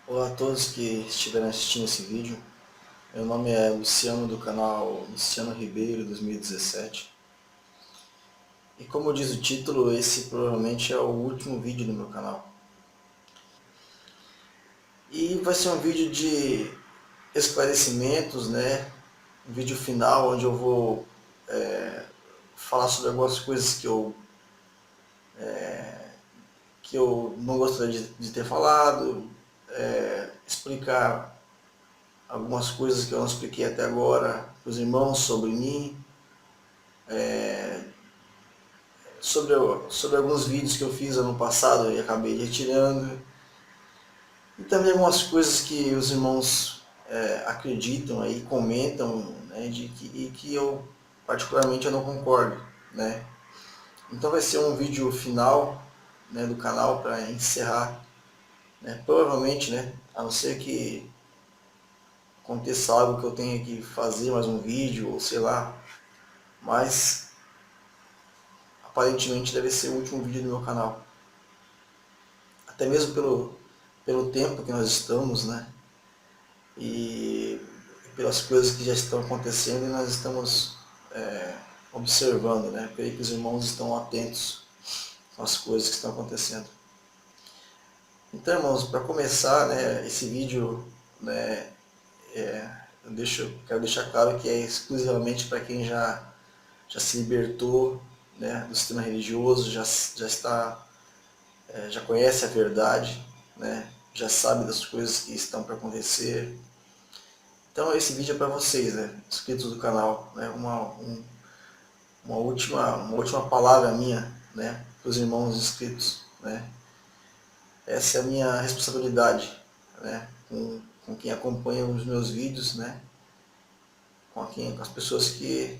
Olá a todos que estiverem assistindo esse vídeo. Meu nome é Luciano, do canal Luciano Ribeiro 2017. E como diz o título, esse provavelmente é o último vídeo do meu canal. E vai ser um vídeo de esclarecimentos, né? Um vídeo final onde eu vou falar sobre algumas coisas que eu não gostaria de ter falado, explicar algumas coisas que eu não expliquei até agora para os irmãos sobre mim, sobre alguns vídeos que eu fiz ano passado e acabei retirando, e também algumas coisas que os irmãos acreditam e comentam, né, e que eu particularmente eu não concordo, né? Então vai ser um vídeo final, né, do canal para encerrar, né? Provavelmente, né, a não ser que aconteça algo que eu tenha que fazer mais um vídeo ou sei lá, mas aparentemente deve ser o último vídeo do meu canal. Até mesmo pelo tempo que nós estamos, né? E pelas coisas que já estão acontecendo e nós estamos observando, né? Creio que os irmãos estão atentos às coisas que estão acontecendo. Então, irmãos, para começar, né, esse vídeo, né, quero deixar claro que é exclusivamente para quem já se libertou, né, do sistema religioso, já conhece a verdade, né, já sabe das coisas que estão para acontecer. Então esse vídeo é para vocês, né, inscritos do canal, né, uma última palavra minha, né, para os irmãos inscritos, né. Essa é a minha responsabilidade, né, com quem acompanha os meus vídeos, né, com as pessoas que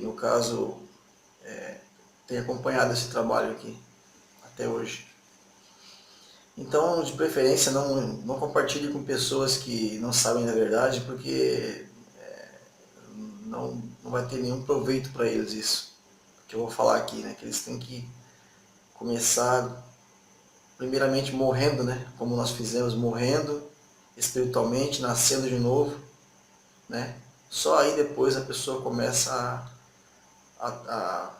no caso têm acompanhado esse trabalho aqui até hoje. Então, de preferência, não compartilhe com pessoas que não sabem da verdade, porque não vai ter nenhum proveito para eles isso. Que eu vou falar aqui, né? Que eles têm que começar primeiramente morrendo, né? Como nós fizemos, morrendo espiritualmente, nascendo de novo, né? Só aí depois a pessoa começa a, a,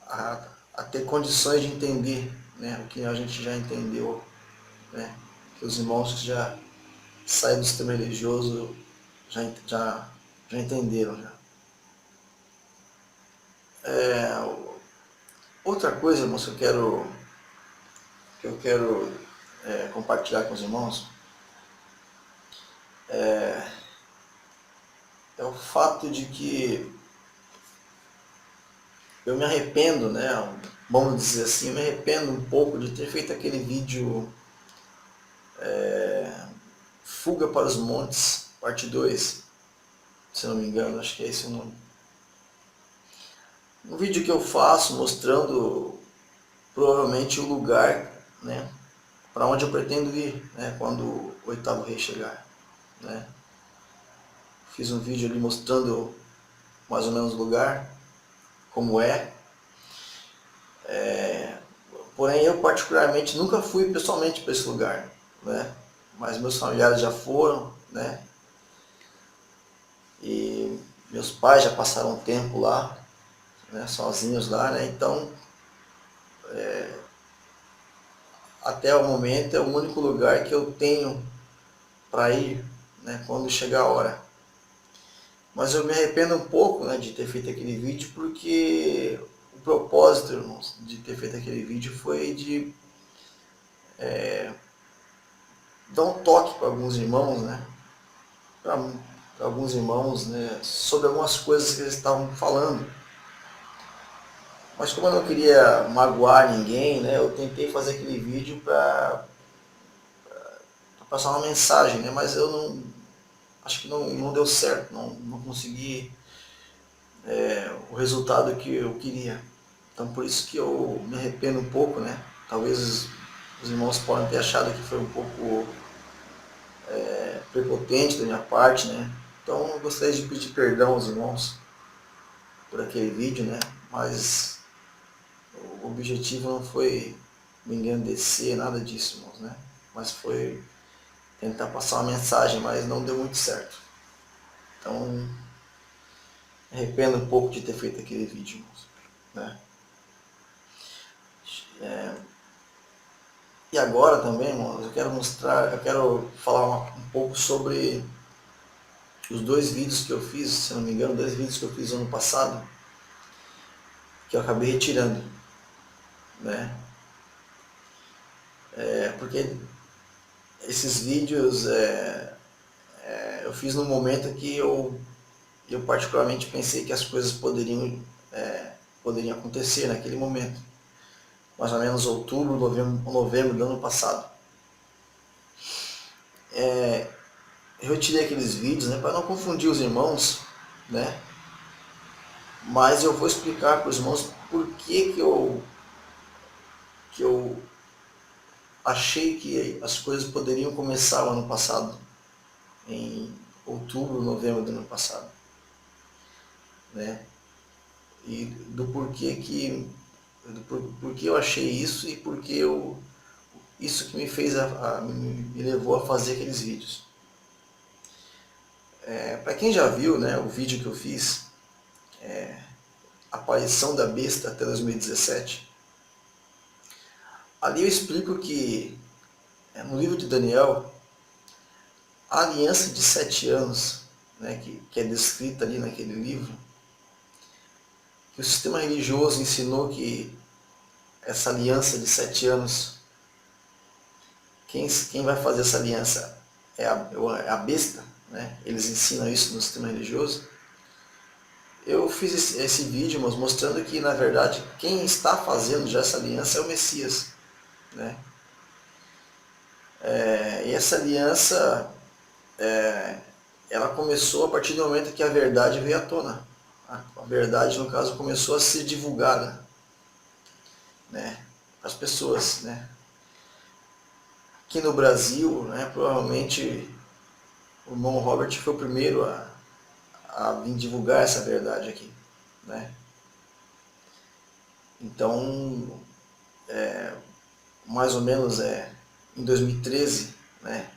a, a ter condições de entender, né? O que a gente já entendeu, né? Que os irmãos que já saem do sistema religioso já entenderam. Já. Outra coisa, irmãos, que eu quero compartilhar com os irmãos é o fato de que eu me arrependo, né? Vamos dizer assim, eu me arrependo um pouco de ter feito aquele vídeo Fuga para os Montes, parte 2, se não me engano, acho que é esse o nome. Um vídeo que eu faço mostrando provavelmente o lugar, né, para onde eu pretendo ir, né, quando o oitavo rei chegar, né. Fiz um vídeo ali mostrando mais ou menos o lugar, como é. Porém, eu particularmente nunca fui pessoalmente para esse lugar, né? Mas meus familiares já foram, né? E meus pais já passaram um tempo lá, né? Sozinhos lá, né? Então, até o momento é o único lugar que eu tenho para ir, né? Quando chegar a hora. Mas eu me arrependo um pouco, né, de ter feito aquele vídeo, porque o propósito, irmãos, de ter feito aquele vídeo foi de dar um toque para alguns irmãos, né? Para alguns irmãos, né, sobre algumas coisas que eles estavam falando. Mas como eu não queria magoar ninguém, né, eu tentei fazer aquele vídeo para passar uma mensagem, né, mas eu não acho que não deu certo, não consegui o resultado que eu queria. Então por isso que eu me arrependo um pouco, né? Talvez os irmãos podem ter achado que foi um pouco prepotente da minha parte, né? Então eu gostaria de pedir perdão aos irmãos por aquele vídeo, né? Mas o objetivo não foi me engrandecer, nada disso, irmãos, né? mas foi tentar passar uma mensagem, mas não deu muito certo. Então, me arrependo um pouco de ter feito aquele vídeo, né? E agora também, irmãos, eu quero falar um pouco sobre os 2 vídeos que eu fiz, se não me engano, 2 vídeos que eu fiz ano passado, que eu acabei retirando, né? Porque esses vídeos eu fiz no momento que eu particularmente pensei que as coisas poderiam acontecer naquele momento, mais ou menos outubro, novembro do ano passado. Eu retirei aqueles vídeos, né, para não confundir os irmãos, né? Mas eu vou explicar para os irmãos por que eu achei que as coisas poderiam começar o ano passado, em outubro, novembro do ano passado, né? E do porquê eu achei isso e porque isso que me fez me levou a fazer aqueles vídeos. Para quem já viu, né, o vídeo que eu fiz, Aparição da Besta até 2017, ali eu explico que no livro de Daniel, a aliança de 7 anos, né, que é descrita ali naquele livro, que o sistema religioso ensinou que essa aliança de 7 anos, quem vai fazer essa aliança é a besta, né? Eles ensinam isso no sistema religioso. Eu fiz esse vídeo mostrando que, na verdade, quem está fazendo já essa aliança é o Messias, né? E essa aliança, ela começou a partir do momento que a verdade veio à tona. A verdade, no caso, começou a ser divulgada, né, para as pessoas, né? Aqui no Brasil, né, provavelmente o irmão Robert foi o primeiro a vir divulgar essa verdade aqui, né? Então, mais ou menos em 2013, né,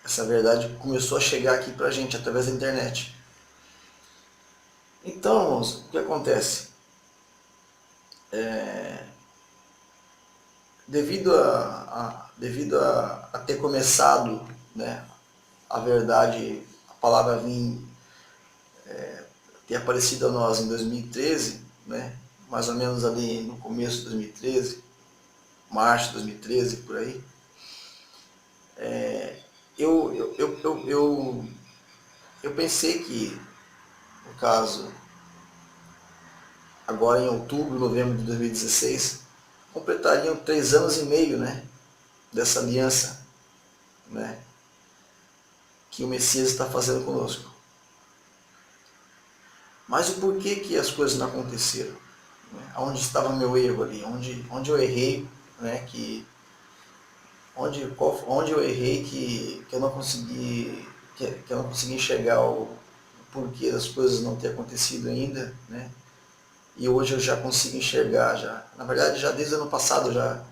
essa verdade começou a chegar aqui pra gente através da internet. Então, irmãos, o que acontece? Devido a ter começado, né, a verdade, a palavra vir ter aparecido a nós em 2013, né, mais ou menos ali no começo de 2013, março de 2013, por aí, eu pensei que, no caso, agora em outubro, novembro de 2016, completariam 3 anos e meio, né, dessa aliança, né, que o Messias está fazendo conosco. Mas o porquê que as coisas não aconteceram? Né? Onde estava o meu erro ali? Onde eu errei, né, onde eu errei que eu não consegui que eu não consegui enxergar o porquê das coisas não ter acontecido ainda, né? E hoje eu já consigo enxergar já. Na verdade, já desde o ano passado eu já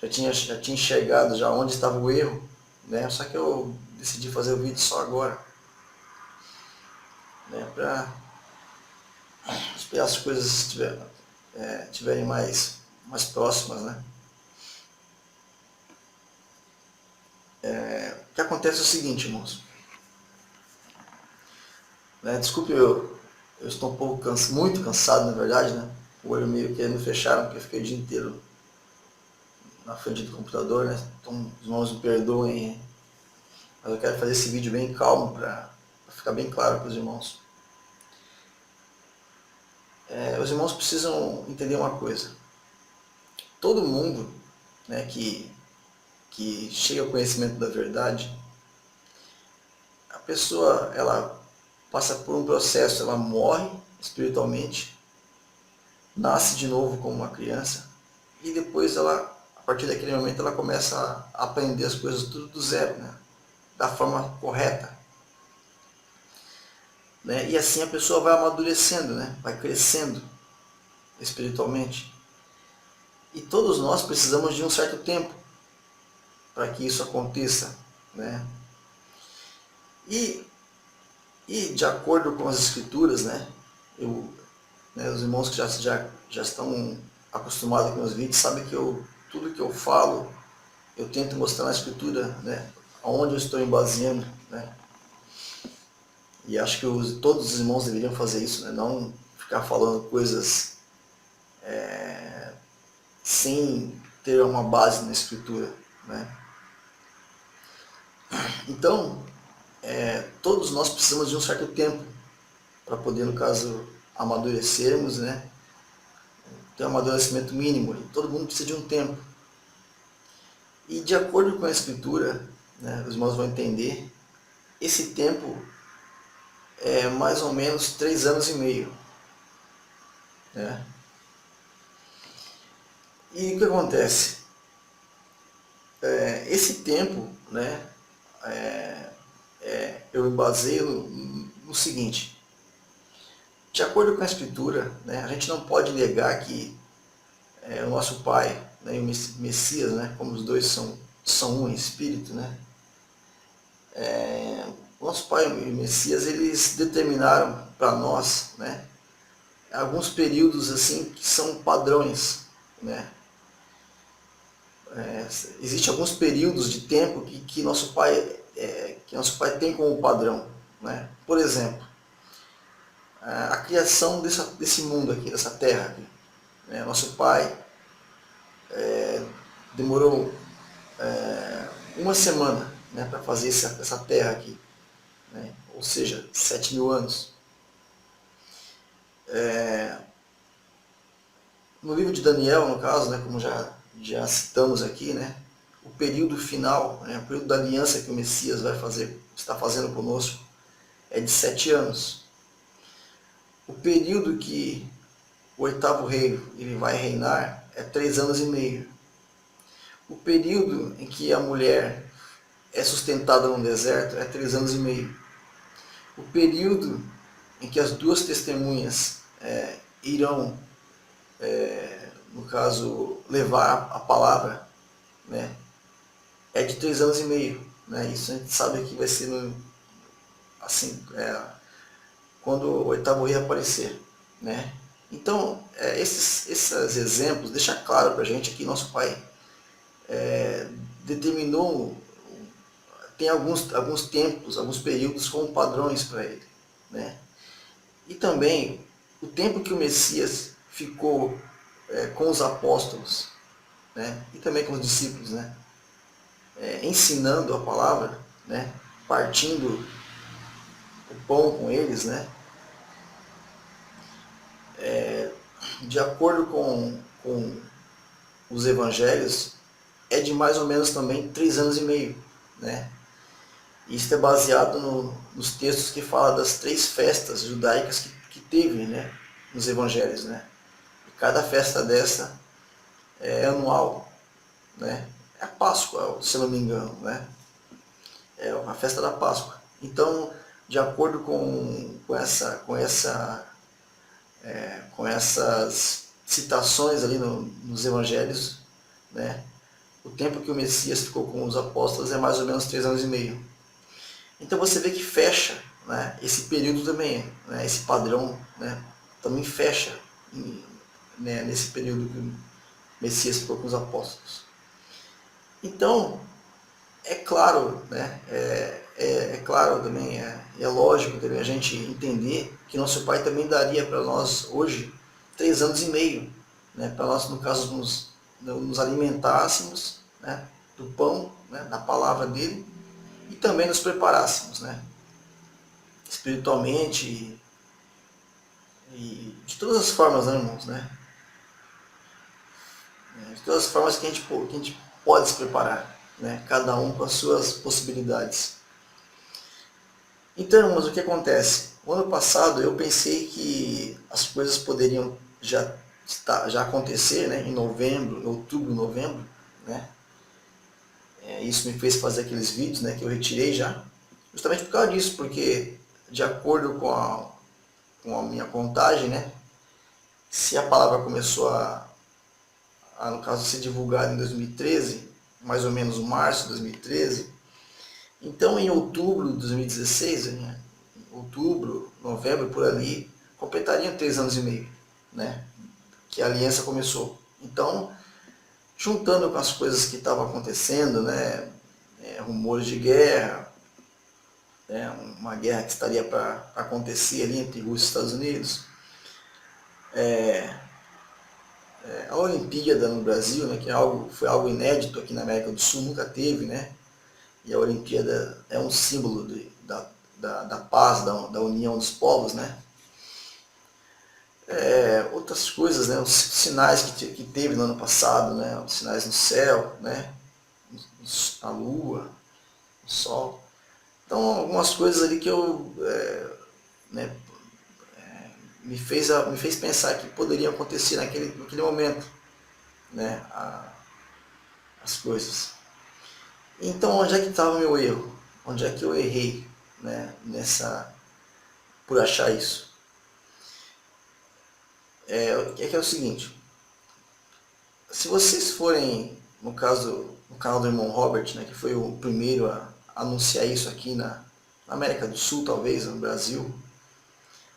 tinha enxergado já onde estava o erro, né? Só que eu decidi fazer o vídeo só agora, né? Para esperar as coisas estiverem mais próximas, né? O que acontece é o seguinte, irmãos. Desculpe, eu estou um pouco muito cansado, na verdade, né? O olho meio que me fecharam, porque eu fiquei o dia inteiro na frente do computador, né? Então, os irmãos me perdoem, mas eu quero fazer esse vídeo bem calmo para ficar bem claro para os irmãos. Os irmãos precisam entender uma coisa. Todo mundo, né, que chega ao conhecimento da verdade, a pessoa ela passa por um processo, ela morre espiritualmente, nasce de novo como uma criança e depois ela, a partir daquele momento, ela começa a aprender as coisas tudo do zero, né, da forma correta, né, e assim a pessoa vai amadurecendo, né, vai crescendo espiritualmente. E todos nós precisamos de um certo tempo, para que isso aconteça, né? E de acordo com as escrituras, né, os irmãos que já estão acostumados com os vídeos sabem que tudo que eu falo, eu tento mostrar na escritura, né, onde eu estou embaseando, né? E acho que todos os irmãos deveriam fazer isso, né? Não ficar falando coisas sem ter uma base na escritura, né? Então, todos nós precisamos de um certo tempo para poder, no caso, amadurecermos, né? Ter um amadurecimento mínimo. E todo mundo precisa de um tempo. E de acordo com a escritura, né, os irmãos vão entender, esse tempo é mais ou menos 3 anos e meio. Né? E o que acontece? Esse tempo, né, eu me baseio no seguinte: de acordo com a escritura, né, a gente não pode negar que o nosso Pai, né, e o Messias, né, como os dois são um em espírito, né, o nosso Pai e o Messias, eles determinaram para nós, né, alguns períodos assim que são padrões, né. Existem alguns períodos de tempo que nosso Pai tem como padrão, né. Por exemplo, a criação desse mundo aqui, dessa terra aqui, né. Nosso Pai demorou uma semana, né, para fazer essa terra aqui, né, ou seja, 7.000 anos. No livro de Daniel, no caso, né, como já citamos aqui, né, o período final, né, o período da aliança que o Messias está fazendo conosco, é de 7 anos. O período que o 8º rei ele vai reinar é 3 anos e meio. O período em que a mulher é sustentada no deserto é 3 anos e meio. O período em que as duas testemunhas irão, no caso, levar a palavra, né, é de 3 anos e meio. Né? Isso a gente sabe que vai ser assim, quando o 8º rei aparecer. Né? Então, esses exemplos deixam claro para a gente que nosso Pai determinou, tem alguns tempos, alguns períodos como padrões para ele. Né? E também o tempo que o Messias ficou com os apóstolos, né? E também com os discípulos, né? Ensinando a palavra, né? Partindo o pão com eles, né? De acordo com os evangelhos, é de mais ou menos também 3 anos e meio. Né? Isso é baseado nos textos que falam das 3 festas judaicas que teve, né, nos evangelhos. Né? E cada festa dessa é anual. Né? É a Páscoa, se eu não me engano. Né? É a festa da Páscoa. Então, de acordo com essas citações ali nos evangelhos, né, o tempo que o Messias ficou com os apóstolos é mais ou menos 3 anos e meio. Então você vê que fecha, né, esse período também, né, esse padrão, né, também fecha né, nesse período que o Messias ficou com os apóstolos. Então, é claro, né, claro também, é lógico também a gente entender que nosso Pai também daria para nós hoje 3 anos e meio, né, para nós, no caso, nos alimentássemos, né, do pão, né, da palavra dele, e também nos preparássemos, né, espiritualmente e de todas as formas, né, irmãos, né, de todas as formas que a gente pode se preparar, né, cada um com as suas possibilidades. Então, irmãos, o que acontece? O ano passado eu pensei que as coisas poderiam já acontecer, né, em novembro, outubro, novembro, né? Isso me fez fazer aqueles vídeos, né, que eu retirei já, justamente por causa disso, porque de acordo com a minha contagem, né, se a palavra começou no caso, ser divulgada em 2013, mais ou menos março de 2013. Então, em outubro de 2016, né, outubro, novembro, por ali, completariam 3 anos e meio, né, que a aliança começou. Então, juntando com as coisas que estavam acontecendo, né, rumores de guerra, né, uma guerra que estaria para acontecer ali entre Rússia e Estados Unidos, a Olimpíada no Brasil, né, que foi algo inédito aqui na América do Sul, nunca teve, né, e a Olimpíada é um símbolo da paz, da união dos povos, né. Outras coisas, né, os sinais que teve no ano passado, né, os sinais no céu, né, a lua, o sol. Então, algumas coisas ali que né, me fez pensar que poderiam acontecer naquele momento, né, as coisas. Então, onde é que estava o meu erro? Onde é que eu errei, né, por achar isso? É o seguinte, se vocês forem, no caso, no canal do irmão Robert, né, que foi o primeiro a anunciar isso aqui na América do Sul, talvez, no Brasil,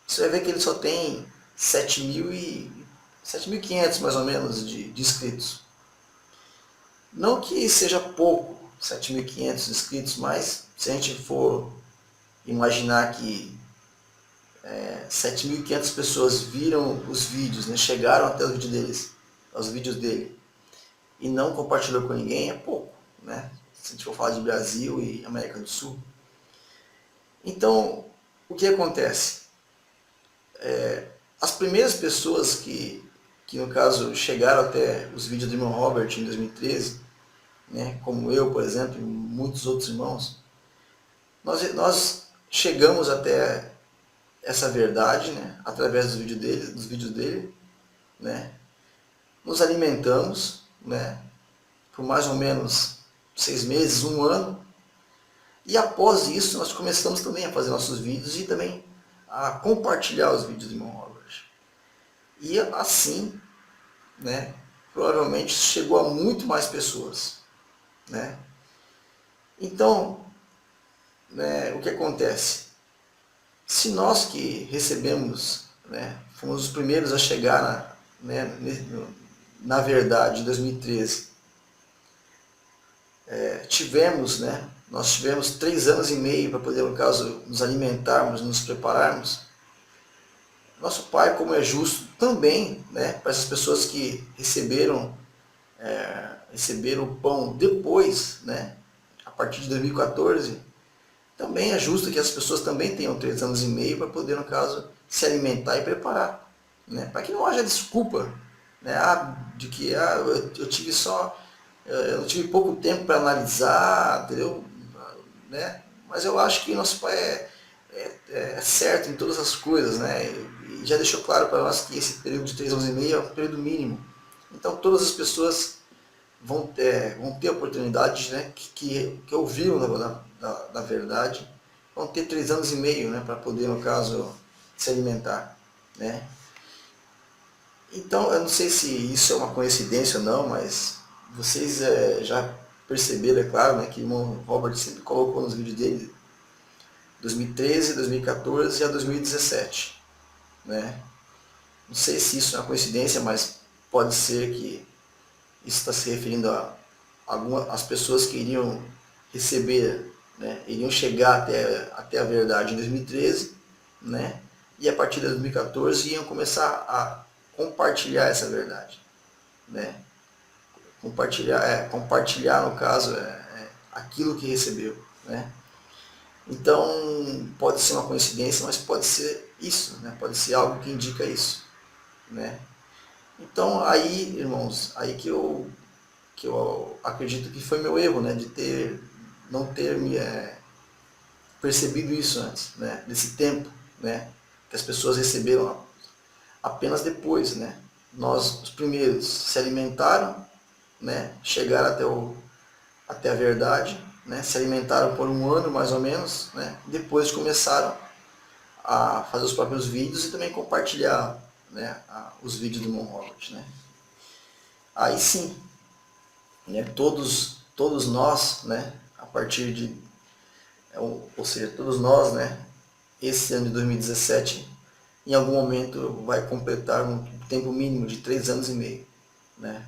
você vai ver que ele só tem 7.500 mais ou menos de inscritos. Não que seja pouco, 7.500 inscritos, mas se a gente for imaginar que 7.500 pessoas viram os vídeos, né, chegaram até os vídeos dele, e não compartilhou com ninguém, é pouco, né? Se a gente for falar de Brasil e América do Sul. Então, o que acontece? As primeiras pessoas que no caso chegaram até os vídeos do irmão Robert em 2013, né, como eu, por exemplo, e muitos outros irmãos, nós chegamos até essa verdade, né, através dos vídeos dele, né, nos alimentamos, né, por mais ou menos 6 meses, 1 ano, e após isso nós começamos também a fazer nossos vídeos e também a compartilhar os vídeos do irmão Robert. E assim, né, provavelmente chegou a muito mais pessoas, né. Então, né, o que acontece? Se nós que recebemos, né, fomos os primeiros a chegar na verdade, em 2013, nós tivemos 3 anos e meio para poder, no caso, nos alimentarmos, nos prepararmos. Nosso Pai, como é justo, também, né, para essas pessoas que receberam o pão depois, né, a partir de 2014, também é justo que as pessoas também tenham 3 anos e meio para poder, no caso, se alimentar e preparar, né, para que não haja desculpa, né, de que eu tive eu tive pouco tempo para analisar, entendeu? Né? Mas eu acho que nosso Pai é certo em todas as coisas, né? E já deixou claro para nós que esse período de 3 anos e meio é um período mínimo. Então todas as pessoas vão ter a oportunidade, né, que ouviram da verdade, vão ter 3 anos e meio, né, para poder, no caso, se alimentar, né? Então, eu não sei se isso é uma coincidência ou não, mas vocês já perceberam, é claro, né, que o irmão Robert sempre colocou nos vídeos dele 2013, 2014 e a 2017, né? Não sei se isso é uma coincidência, mas pode ser que isso está se referindo a as pessoas que iriam receber, né, iriam chegar até a verdade em 2013, né, e a partir de 2014 iam começar a compartilhar essa verdade, né, compartilhar no caso aquilo que recebeu, né. Então pode ser uma coincidência, mas pode ser isso, né, pode ser algo que indica isso, né. Então aí, irmãos, aí que eu acredito que foi meu erro, né, de não ter me percebido isso antes, né, desse tempo, né, que as pessoas receberam apenas depois, né. Nós, os primeiros, se alimentaram, né, chegaram até a verdade, né, se alimentaram por 1 ano mais ou menos, né, depois começaram a fazer os próprios vídeos e também compartilhar, né, os vídeos do irmão Robert, né. Aí sim, né, todos todos nós, né, a partir de, ou seja, todos nós, né, esse ano de 2017, em algum momento vai completar um tempo mínimo de 3 anos e meio, né?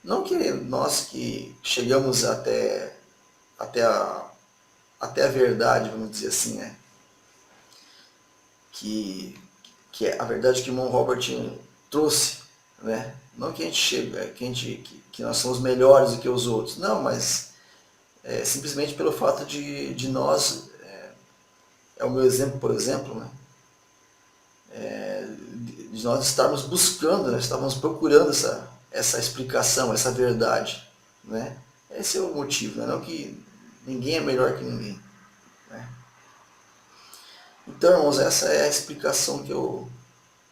Não que nós que chegamos até a verdade, vamos dizer assim, né? Que é a verdade que o irmão Robert trouxe, né? Não que a gente chega, que nós somos melhores do que os outros, não, mas simplesmente pelo fato de nós, é o meu exemplo, por exemplo, né? De nós estarmos buscando, né? Estávamos procurando essa explicação, essa verdade, né? Esse é o motivo, né? Não que ninguém é melhor que ninguém, né? Então, irmãos, essa é a explicação que eu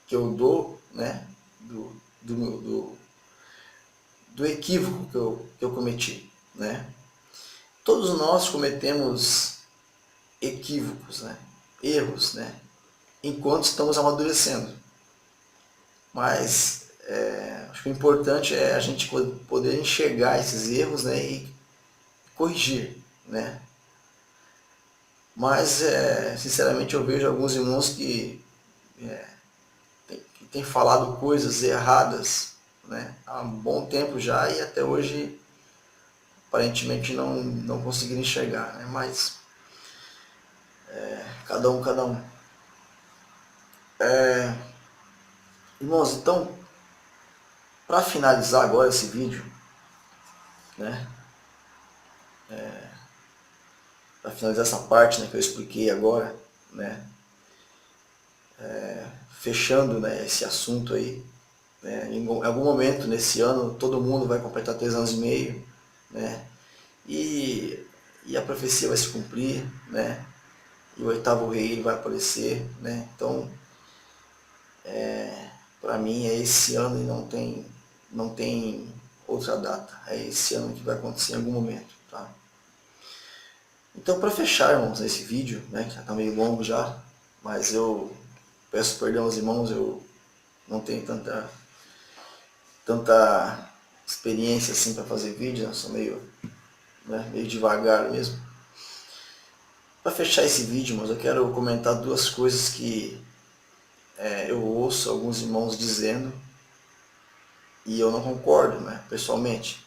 dou, né? Do equívoco que eu cometi, né? Todos nós cometemos equívocos, né? Erros, né? Enquanto estamos amadurecendo. Mas acho que o importante é a gente poder enxergar esses erros, né? E corrigir, né? Mas, sinceramente, eu vejo alguns irmãos que têm falado coisas erradas, né? Há um bom tempo já e até hoje aparentemente não conseguiram enxergar, né? Mas cada um. Irmãos, então, para finalizar agora esse vídeo, né? Para finalizar essa parte, né, que eu expliquei agora, né? Fechando, né, esse assunto aí, né? Em algum momento nesse ano todo mundo vai completar 3 anos e meio, né? E a profecia vai se cumprir, né? E o 8º rei ele vai aparecer, né? Então, para mim é esse ano e não tem outra data. É esse ano que vai acontecer em algum momento, tá? Então, para fechar, irmãos, esse vídeo, né, que já está meio longo já, mas eu peço perdão aos irmãos, eu não tenho tanta experiência assim para fazer vídeo, eu sou meio devagar mesmo. Para fechar esse vídeo, mas eu quero comentar 2 coisas que eu ouço alguns irmãos dizendo e eu não concordo, né, pessoalmente,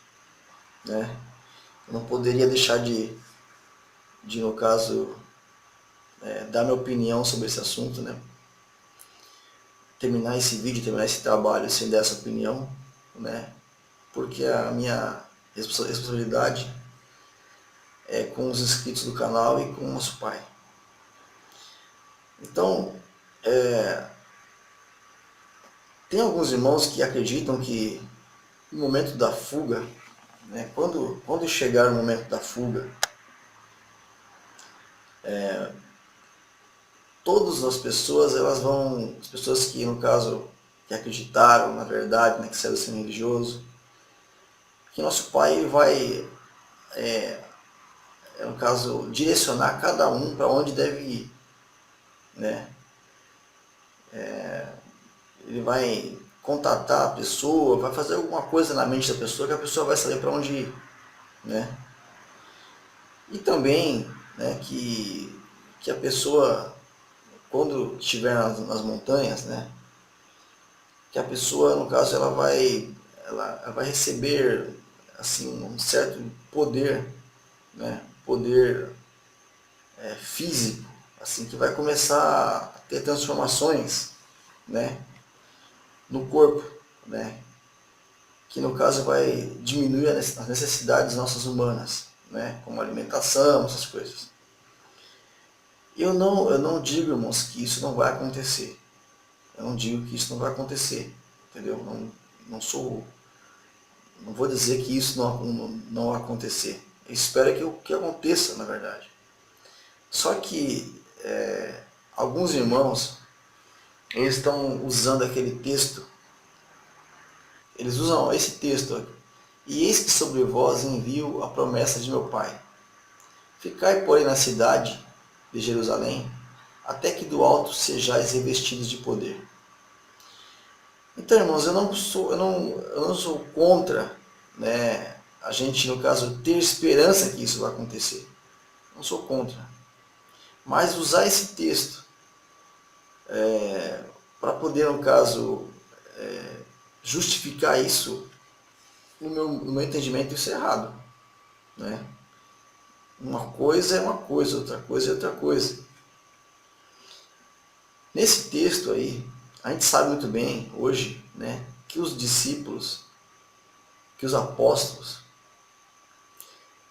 né? Eu não poderia deixar de no caso, dar minha opinião sobre esse assunto, né? Terminar esse vídeo, terminar esse trabalho sem dar essa opinião, né? Porque a minha responsabilidade é com os inscritos do canal e com o nosso pai. Então, tem alguns irmãos que acreditam que no momento da fuga, né, quando chegar o momento da fuga, todas as pessoas, as pessoas que no caso que acreditaram na verdade, né, que saiu do sistema religioso, que nosso pai vai, no caso, direcionar cada um para onde deve ir, né? Ele vai contatar a pessoa, vai fazer alguma coisa na mente da pessoa que a pessoa vai saber para onde ir, né? E também, né, que a pessoa, quando estiver nas montanhas, né, que a pessoa, no caso, ela vai receber assim um certo poder, né, poder físico, assim, que vai começar a ter transformações, né, no corpo, né, que no caso vai diminuir as necessidades nossas humanas, né, como alimentação, essas coisas. Eu não digo, irmãos, que isso não vai acontecer. Eu não digo que isso não vai acontecer, entendeu? Não vou dizer que isso não vai acontecer. Eu espero que aconteça, na verdade. Só que alguns irmãos, eles estão usando aquele texto, eles usam esse texto aqui. E eis que sobre vós envio a promessa de meu Pai. Ficai, porém, na cidade de Jerusalém, até que do alto sejais revestidos de poder. Então, irmãos, eu não sou contra, né, a gente, no caso, ter esperança que isso vai acontecer. Não sou contra. Mas usar esse texto para poder, no caso, justificar isso, no meu entendimento, isso é errado. Né? Uma coisa é uma coisa, outra coisa é outra coisa. Nesse texto aí, a gente sabe muito bem, hoje, né, que os discípulos, que os apóstolos,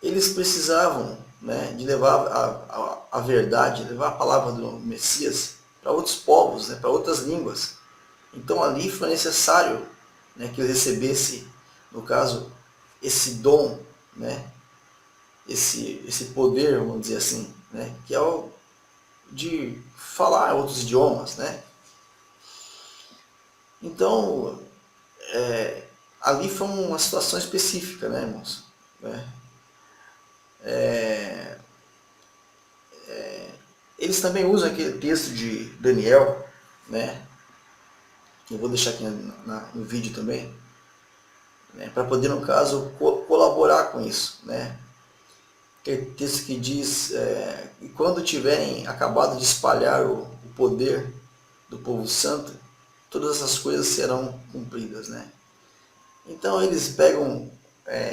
eles precisavam, né, de levar a verdade, levar a palavra do Messias para outros povos, né, para outras línguas. Então ali foi necessário, né, que ele recebesse, no caso, esse dom, né, esse poder, vamos dizer assim, né, que é o de falar outros idiomas. Né? Então, ali foi uma situação específica, né, irmãos? Eles também usam aquele texto de Daniel, né, que eu vou deixar aqui no vídeo também, né, para poder, no caso, colaborar com isso. Né? Aquele texto que diz que quando tiverem acabado de espalhar o poder do povo santo, todas essas coisas serão cumpridas. Né? Então eles pegam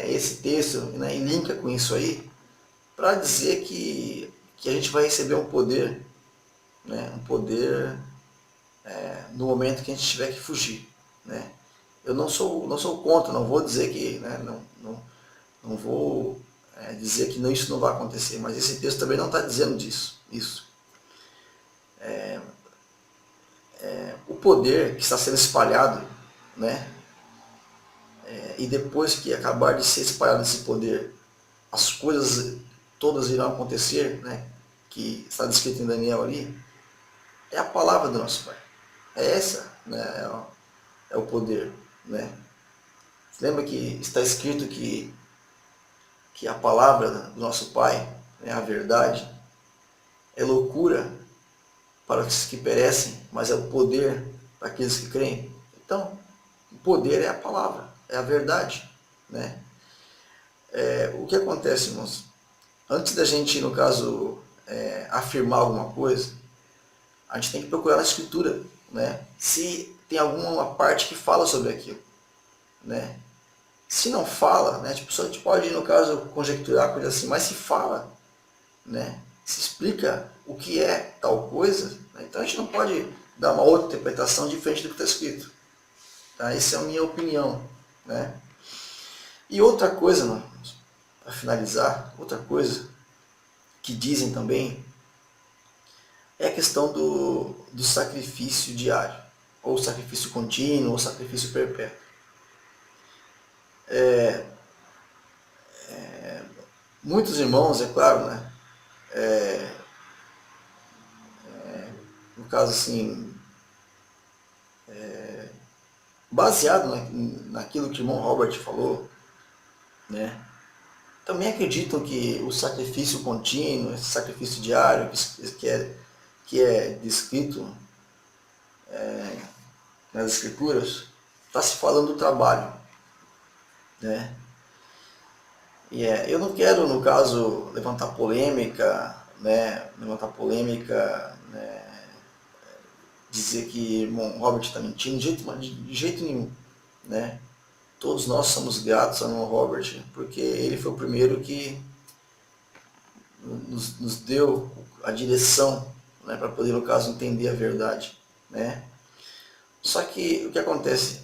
esse texto, né, e linka com isso aí, para dizer que a gente vai receber um poder, né, um poder no momento que a gente tiver que fugir. Né? Eu não sou contra, não vou dizer que, né, não vou dizer que isso não vai acontecer, mas esse texto também não está dizendo isso. O poder que está sendo espalhado, né, e depois que acabar de ser espalhado esse poder, as coisas todas irão acontecer, né, que está descrito em Daniel ali, é a palavra do nosso Pai. É essa, né, é o poder. Né? Lembra que está escrito que a palavra do nosso Pai, né, a verdade, é loucura para os que perecem, mas é o poder para aqueles que creem. Então, o poder é a palavra, é a verdade. Né? O que acontece, irmãos? Antes da gente, no caso, afirmar alguma coisa, a gente tem que procurar na Escritura, né, se tem alguma parte que fala sobre aquilo. Né? Se não fala, né, tipo, a gente pode, no caso, conjecturar coisa assim, mas se fala, né, se explica o que é tal coisa, né, então a gente não pode dar uma outra interpretação diferente do que está escrito. Tá? Essa é a minha opinião. Né? E outra coisa, para finalizar, outra coisa que dizem também é a questão do sacrifício diário, ou sacrifício contínuo, ou sacrifício perpétuo. Muitos irmãos, é claro, né, no caso assim, baseado naquilo que o irmão Robert falou, né, também acreditam que o sacrifício contínuo, esse sacrifício diário que é descrito nas Escrituras, está se falando do trabalho. Né? E eu não quero, no caso, levantar polêmica, né, né, dizer que irmão Robert está mentindo, de jeito nenhum. Né? Todos nós somos gratos ao irmão Robert, porque ele foi o primeiro que nos deu a direção, né, para poder, no caso, entender a verdade. Né? Só que o que acontece?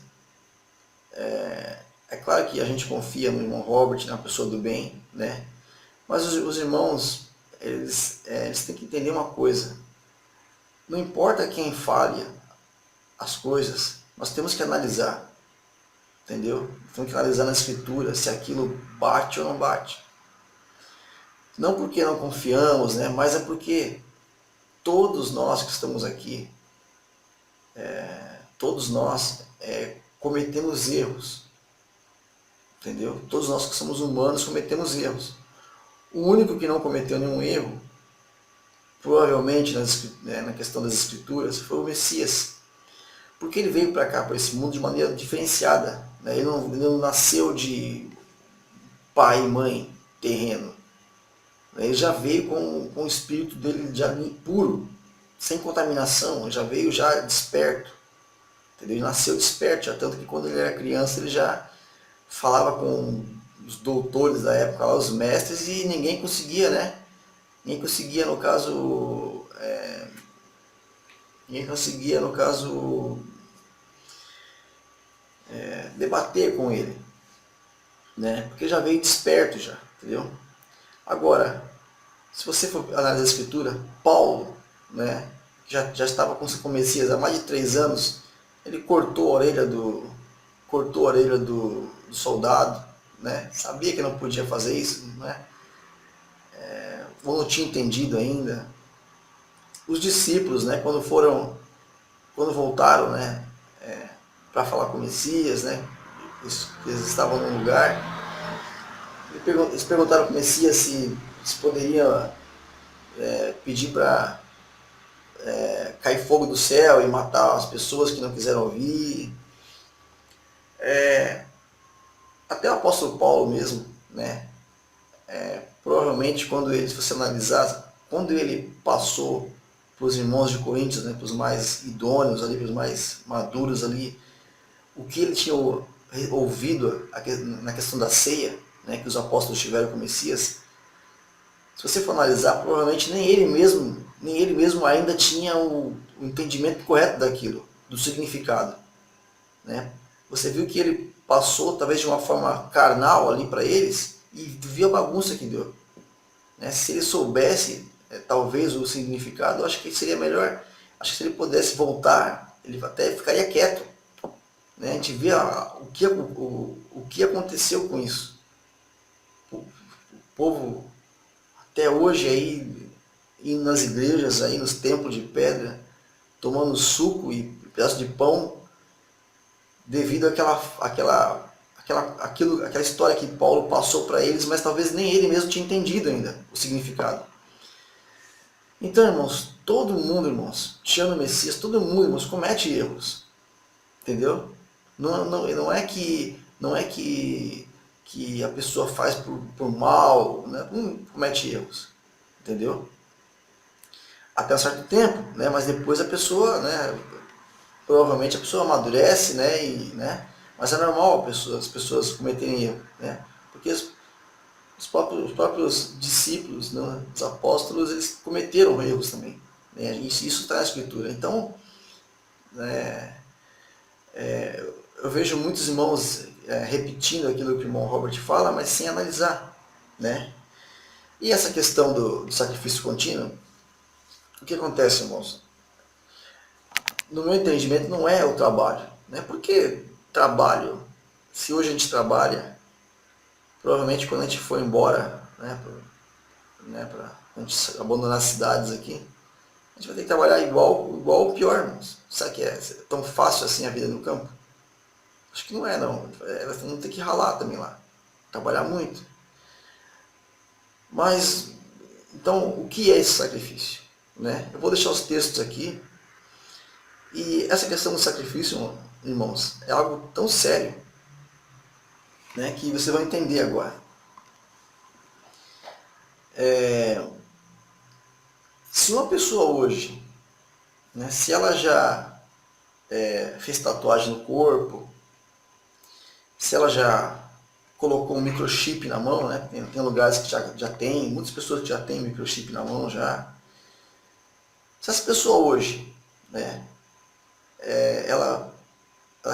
É claro que a gente confia no irmão Robert, na pessoa do bem, né? Mas os irmãos, eles têm que entender uma coisa. Não importa quem fale as coisas, nós temos que analisar. Entendeu? Temos que analisar na Escritura se aquilo bate ou não bate. Não porque não confiamos, né? Mas é porque todos nós que estamos aqui, todos nós cometemos erros. Entendeu? Todos nós que somos humanos cometemos erros. O único que não cometeu nenhum erro, provavelmente na questão das Escrituras, foi o Messias. Porque ele veio para cá, para esse mundo, de maneira diferenciada. Né? Ele não nasceu de pai e mãe terreno. Ele já veio com o espírito dele já puro, sem contaminação, ele já veio já desperto. Entendeu? Ele nasceu desperto, já, tanto que quando ele era criança ele já falava com os doutores da época, lá, os mestres, e ninguém conseguia, né? Ninguém conseguia, no caso, debater com ele, né? Porque já veio desperto já, entendeu? Agora, se você for analisar a escritura, Paulo, né, já estava com Messias há mais de 3 anos, ele cortou a orelha do soldado, né? Sabia que não podia fazer isso, né? Ou não tinha entendido ainda. Os discípulos, né, quando voltaram, né, para falar com o Messias, né, eles estavam num lugar, eles perguntaram para o Messias se poderia pedir para cair fogo do céu e matar as pessoas que não quiseram ouvir. Até o apóstolo Paulo mesmo, né, provavelmente se você analisar, quando ele passou para os irmãos de Coríntios, né, para os mais idôneos ali, para os mais maduros ali, o que ele tinha ouvido na questão da ceia, né, que os apóstolos tiveram com o Messias, se você for analisar, provavelmente nem ele mesmo ainda tinha o entendimento correto daquilo, do significado, né? Você viu que ele passou talvez de uma forma carnal ali para eles e viu a bagunça que deu, né? Se ele soubesse talvez o significado, eu acho que seria melhor. Acho que se ele pudesse voltar, ele até ficaria quieto, né? A gente vê o que aconteceu com isso. O povo até hoje aí indo nas igrejas, aí nos templos de pedra, tomando suco e pedaço de pão, devido àquela história que Paulo passou para eles, mas talvez nem ele mesmo tinha entendido ainda o significado. Então, irmãos, todo mundo, irmãos, tirando o Messias, todo mundo, irmãos, comete erros, entendeu? Não é que a pessoa faz por mal, né? Comete erros, entendeu? Até um certo tempo, né? Mas depois a pessoa, né? Provavelmente a pessoa amadurece, né? Mas é normal as pessoas cometerem erro, né? Porque os próprios discípulos, né? Os apóstolos, eles cometeram erros também, né? Isso está na escritura. Então, eu vejo muitos irmãos repetindo aquilo que o irmão Robert fala, mas sem analisar, né? E essa questão do sacrifício contínuo, o que acontece, irmãos? No meu entendimento, não é o trabalho, né? Porque trabalho, se hoje a gente trabalha, provavelmente quando a gente for embora, para a gente abandonar as cidades aqui, a gente vai ter que trabalhar igual ou pior, irmãos. Será que é tão fácil assim a vida no campo? Acho que não é, não. Nós vamos ter que ralar também lá, trabalhar muito. Mas, então, o que é esse sacrifício? Né? Eu vou deixar os textos aqui. E essa questão do sacrifício, irmãos, é algo tão sério, né, que você vai entender agora. Se uma pessoa hoje, né, se ela já fez tatuagem no corpo, se ela já colocou um microchip na mão, né, tem lugares que já tem, muitas pessoas que já têm microchip na mão já. Se essa pessoa hoje, né, ela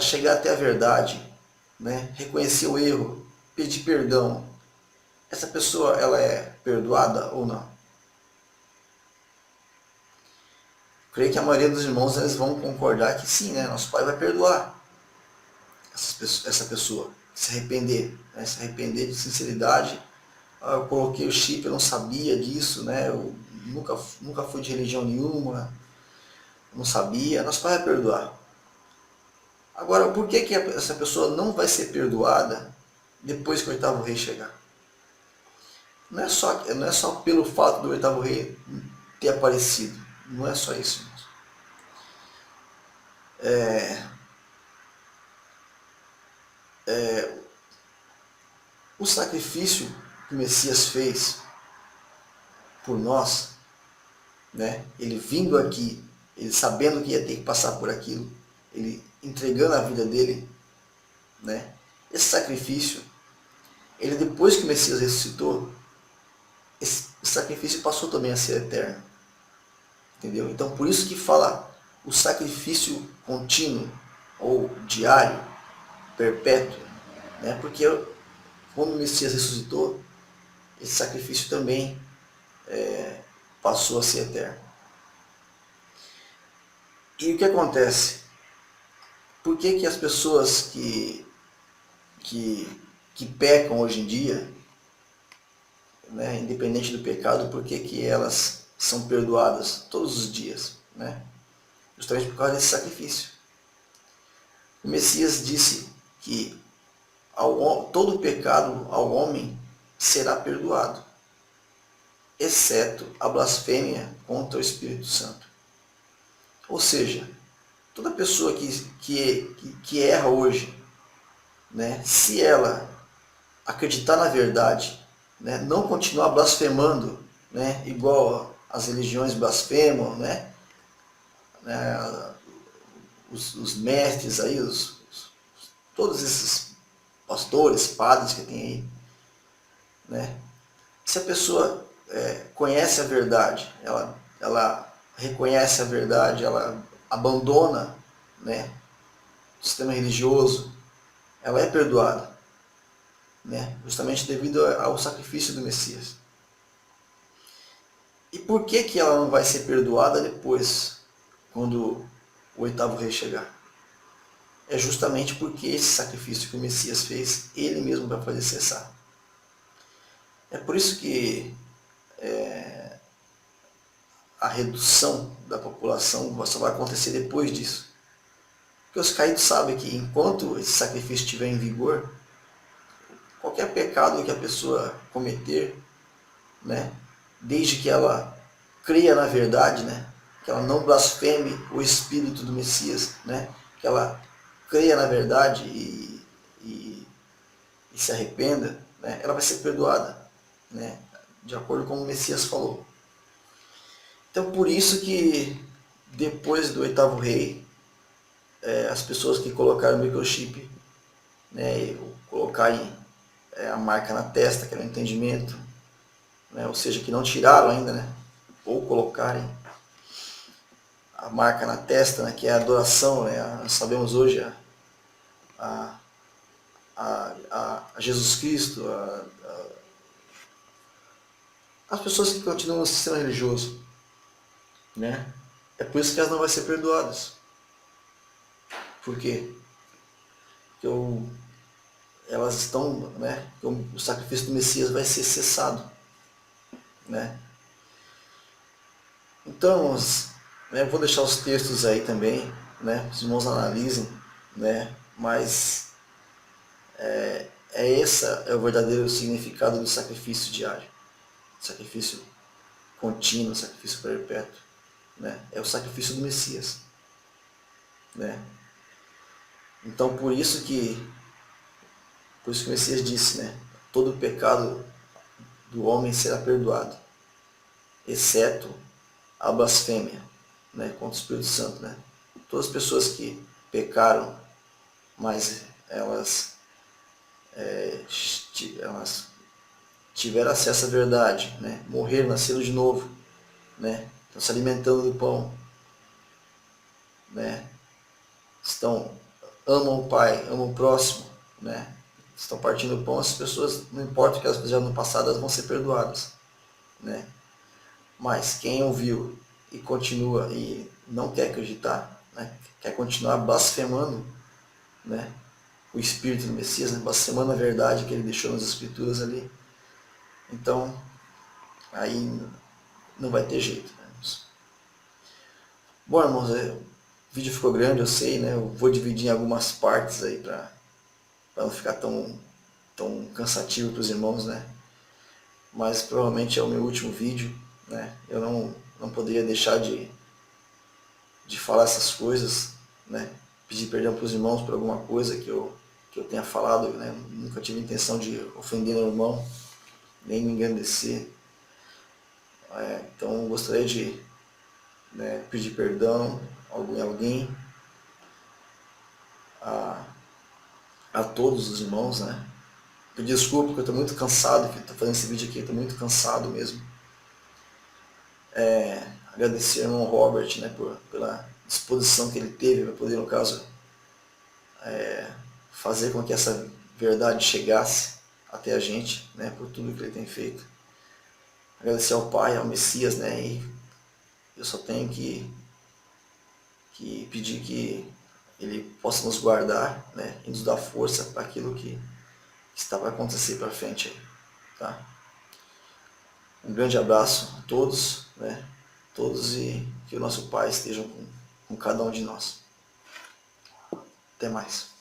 chegar até a verdade, né, reconhecer o erro, pedir perdão, essa pessoa ela é perdoada ou não? Creio que a maioria dos irmãos eles vão concordar que sim, né? Nosso Pai vai perdoar essa pessoa, se arrepender, né? Se arrepender de sinceridade. Ah, eu coloquei o chip, eu não sabia disso, né? Eu nunca fui de religião nenhuma, não sabia. Nosso Pai vai perdoar. Agora, por que essa pessoa não vai ser perdoada depois que o oitavo rei chegar? Não é só pelo fato do oitavo rei ter aparecido. Não é só isso, irmãos. o sacrifício que o Messias fez por nós, né? Ele vindo aqui, ele sabendo que ia ter que passar por aquilo, ele entregando a vida dele, né? Esse sacrifício, ele depois que o Messias ressuscitou, esse sacrifício passou também a ser eterno, entendeu? Então por isso que fala o sacrifício contínuo ou diário, perpétuo, né? Porque quando o Messias ressuscitou, esse sacrifício também passou a ser eterno. E o que acontece? Por que as pessoas que pecam hoje em dia, né, independente do pecado, por que elas são perdoadas todos os dias? Né? Justamente por causa desse sacrifício. O Messias disse que todo pecado ao homem será perdoado, exceto a blasfêmia contra o Espírito Santo. Ou seja, toda pessoa que erra hoje, né, se ela acreditar na verdade, né, não continuar blasfemando, né, igual as religiões blasfemam, né, os mestres aí, todos esses pastores, padres que tem aí, né, se a pessoa conhece a verdade, ela reconhece a verdade, ela abandona, né, o sistema religioso, ela é perdoada, né, justamente devido ao sacrifício do Messias. E por que ela não vai ser perdoada depois, quando o oitavo rei chegar? É justamente porque esse sacrifício que o Messias fez, ele mesmo vai fazer cessar. É por isso que a redução da população só vai acontecer depois disso. Porque os caídos sabem que enquanto esse sacrifício estiver em vigor, qualquer pecado que a pessoa cometer, né, desde que ela creia na verdade, né, que ela não blasfeme o Espírito do Messias, né, que ela creia na verdade e se arrependa, né, ela vai ser perdoada, né, de acordo com o Messias falou. Então por isso que depois do oitavo rei, as pessoas que colocaram o microchip, né, colocarem a marca na testa, que era o entendimento, né, ou seja, que não tiraram ainda, né, ou colocarem a marca na testa, né, que é a adoração, né, nós sabemos hoje a, a Jesus Cristo, as pessoas que continuam no sistema religioso, né, é por isso que elas não vão ser perdoadas. Por quê? Porque elas estão, né, o sacrifício do Messias vai ser cessado, né. Então, né, eu vou deixar os textos aí também, né, os irmãos analisem, né, mas esse é o verdadeiro significado do sacrifício diário, sacrifício contínuo, sacrifício perpétuo, né, é o sacrifício do Messias, né. Então por isso que o Messias disse, né, todo o pecado do homem será perdoado, exceto a blasfêmia, né, contra o Espírito Santo, né. Todas as pessoas que pecaram, mas elas tiveram acesso à verdade, né, morreram, nasceram de novo, né, estão se alimentando do pão, né, amam o Pai, amam o próximo, né, estão partindo do pão, essas pessoas, não importa o que elas fizeram no passado, elas vão ser perdoadas, né. Mas quem ouviu e continua e não quer acreditar, né, quer continuar blasfemando, né, o Espírito do Messias, né, blasfemando a verdade que ele deixou nas Escrituras ali, então aí não vai ter jeito. Né? Bom, irmãos, o vídeo ficou grande, eu sei, né, eu vou dividir em algumas partes aí para não ficar tão cansativo para os irmãos, né, mas provavelmente é o meu último vídeo, né, eu não poderia deixar de falar essas coisas, né, pedir perdão para os irmãos por alguma coisa que eu que eu tenha falado, né? Nunca tive intenção de ofender meu irmão, nem me engrandecer. Então gostaria de, né, pedir perdão a alguém, a todos os irmãos, né? Pedir desculpa porque eu estou muito cansado, que estou fazendo esse vídeo aqui, estou muito cansado mesmo. Agradecer ao irmão Robert, né, pela disposição que ele teve para poder, no caso, fazer com que essa verdade chegasse até a gente, né, por tudo que ele tem feito. Agradecer ao Pai, ao Messias, né, e eu só tenho que pedir que ele possa nos guardar, né, e nos dar força para aquilo que está para acontecer para frente aí, tá? Um grande abraço a todos, né, todos, e que o nosso Pai esteja com cada um de nós. Até mais.